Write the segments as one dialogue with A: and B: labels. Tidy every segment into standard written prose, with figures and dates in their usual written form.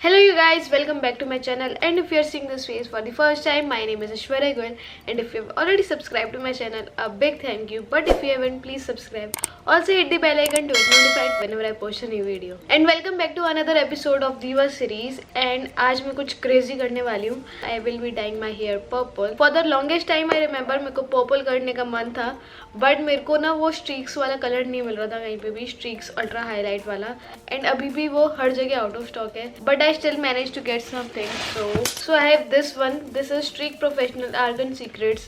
A: Hello you guys, welcome back to my channel, and if you are seeing this face for the first time, my name is Aishwarya Goel, and if you have already subscribed to my channel, a big thank you. But if you haven't, please subscribe. Also hit the bell icon to get notified whenever I post a new video. And welcome back to another episode of Diwa series. And आज मैं कुछ crazy करने वाली हूँ. I will be dyeing my hair purple. For the longest time I remember मेरे को purple करने का मन था, बट मेरे को ना वो स्ट्रीक्स वाला कलर नहीं मिल रहा था कहीं पे भी, स्ट्रीक्स अल्ट्रा हाईलाइट वाला, एंड अभी भी वो हर जगह आउट ऑफ स्टॉक है. But I still managed to get something. So I have this one. This is Streax Professional Argan Secrets,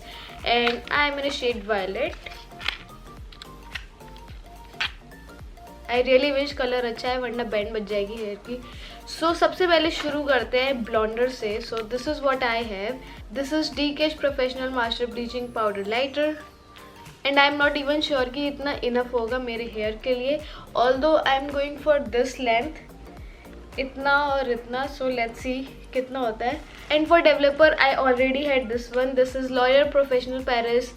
A: and I am in a shade violet. I really wish colour अच्छा है वरना band बच जाएगी hair की. So सबसे पहले शुरू करते हैं ब्लॉन्डर से. So this is what I have. This is DYEING Professional Master Bleaching Powder Lighter. And I am not even sure कि इतना enough होगा मेरे हेयर के लिए. Although I am going for this length. इतना और इतना, सो लेट्स सी कितना होता है. And for developer I already had this one. This is lawyer professional Paris.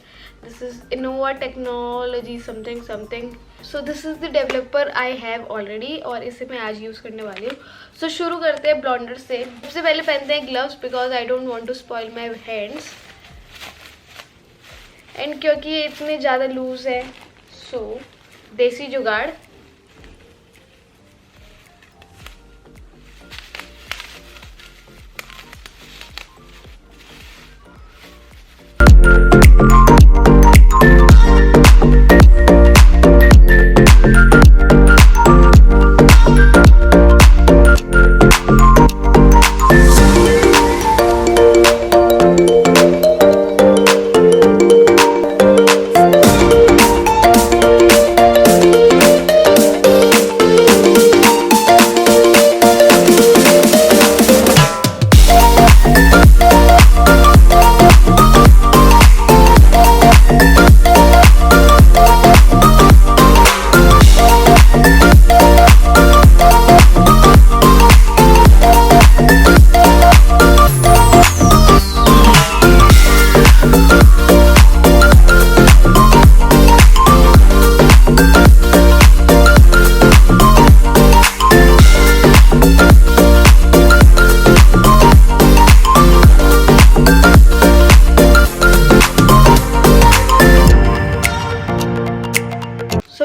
A: This is Innova technology something something. So this is the developer I have already, और इसे मैं आज यूज़ करने वाली हूँ. सो शुरू करते हैं ब्लॉन्डर से. सबसे पहले पहनते हैं gloves because I don't want to spoil my hands. And क्योंकि ये इतने ज़्यादा लूज है, सो देसी जुगाड़.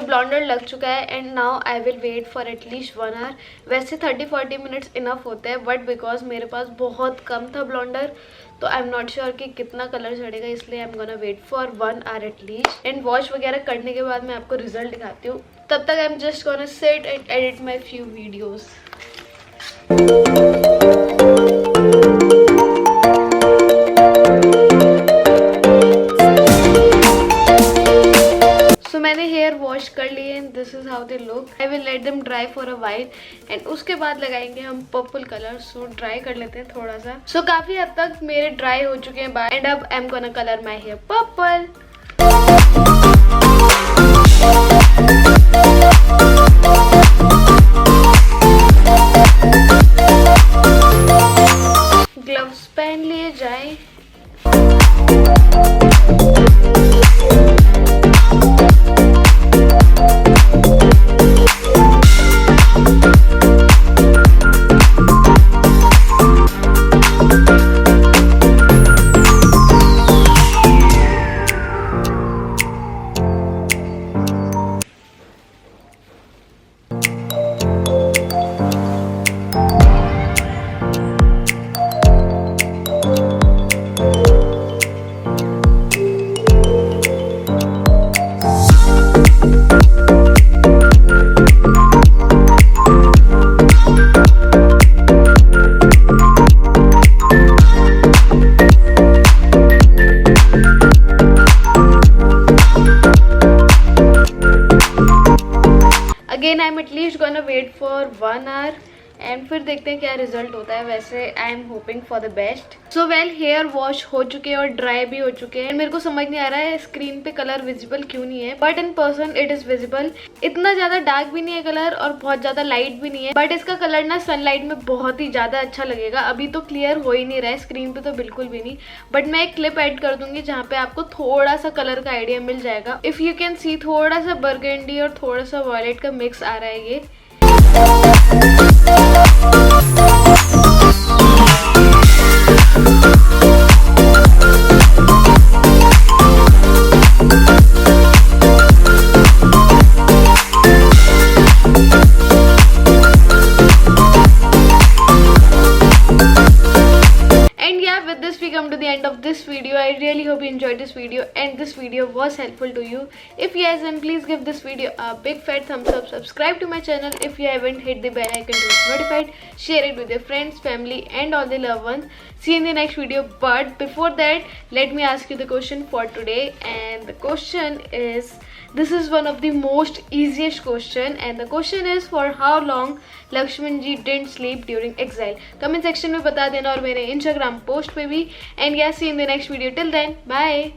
A: ब्लॉन्डर लग चुका है and now I will wait for at least 1 hour. वैसे 30-40 मिनट्स इनफ होते हैं, बट बिकॉज मेरे पास बहुत कम था ब्लॉन्डर, तो आई एम नॉट श्योर कि कितना कलर चढ़ेगा, इसलिए I am gonna wait for 1 hour at least. And wash वगैरह करने के बाद मैं आपको रिजल्ट दिखाती हूँ. तब तक I am just gonna sit and edit my few videos. मैंने हेयर वॉश कर लिए and this is how they look. I will let them dry for a while and उसके बाद लगाएंगे हम पर्पल कलर. सो ड्राई कर लेते हैं थोड़ा सा. सो काफी हद तक मेरे ड्राई हो चुके हैं बाल, एंड अब I am gonna colour my hair purple. Gloves पहन लिए जाए. Again I am at least gonna wait for 1 hour and फिर देखते हैं क्या रिजल्ट होता है. वैसे I am hoping for the best. So well hair wash हो चुके हैं और ड्राई भी हो चुके हैं. मेरे को समझ नहीं आ रहा है स्क्रीन पे कलर विजिबल क्यों नहीं है, but in person it is visible. इतना ज्यादा डार्क भी नहीं है कलर और बहुत ज्यादा लाइट भी नहीं है, बट इसका कलर ना सनलाइट में बहुत ही ज्यादा अच्छा लगेगा. अभी तो क्लियर हो ही नहीं रहा है, स्क्रीन पे तो बिल्कुल भी नहीं, बट मैं एक क्लिप ऐड कर दूंगी जहाँ पे आपको थोड़ा सा कलर का आइडिया मिल जाएगा. इफ यू कैन सी थोड़ा सा बर्गेंडी और थोड़ा सा वॉयलेट का मिक्स आ रहा है ये. Come to the end of this video. I really hope you enjoyed this video and this video was helpful to you. If yes, then please give this video a big fat thumbs up. Subscribe to my channel if you haven't. Hit the bell icon to get notified. Share it with your friends, family and all the loved ones. See you in the next video. But before that, let me ask you the question for today, and the question is, this is one of the most easiest question, and the question is, for how long Lakshman ji didn't sleep during exile. Comment section में बता देना और मेरे Instagram post पे भी. And yeah, see you in the next video. Till then, bye.